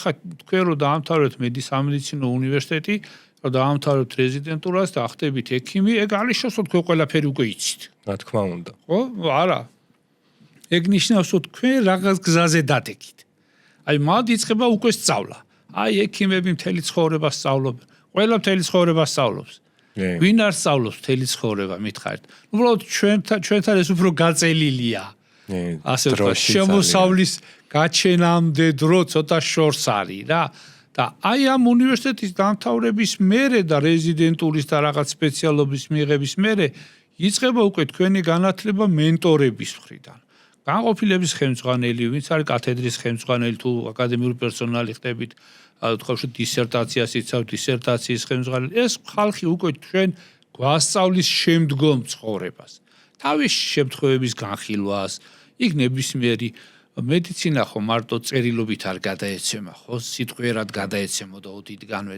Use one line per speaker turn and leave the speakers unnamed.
ეხლა თქვენ რომ დაამთავრეთ სამედიცინო უნივერსიტეტი, რომ დაამთავრეთ რეზიდენტურას და ახდებით ექიმი, ეგ არის შესო თქვენ ყველაფერი უკვე იცით.
რა თქმა უნდა.
ხო? არა. ეგ ნიშნავს რომ თქვენ რაღაც გზაზე დადეკით. აი მალ იწყება უკვე სწავლა. აი ექიმები მთელი ცხოვრება სწავლობენ. ყველა მთელი ცხოვრება სწავლობს. ვინ არ სწავლობს მთელი ცხოვრება მითხარით. უბრალოდ ჩვენთან ეს უფრო გაწელილია. ასე ვთქვათ, შემოსავლის გაჩენამდე დრო ცოტა შორს არის რა. და აი ამ უნივერსიტეტის დამთავრების მერე და რეზიდენტურის და რაღაც სპეციალობის მიღების მერე იწყება უკვე თქვენი განათლება მენტორების მხრიდან. განყოფილების ხელმძღვანელი, ვინც არის კათედრის ხელმძღვანელი თუ აკადემიური პერსონალი ხდებით, თქვათ დისერტაციას იცავთ, დისერტაციის ხელმძღვანელი, ეს ხალხი უკვე ჩვენ გვასწავლის შემდგომ ცხოვრებას. თავის შემთხვევების განხილვას, იქ ნებისმიერი მედიცინა ხო მარტო წერილობით არ გადაეცემა, ხო, სიტყვიერად გადაეცემოდა ოდითგანვე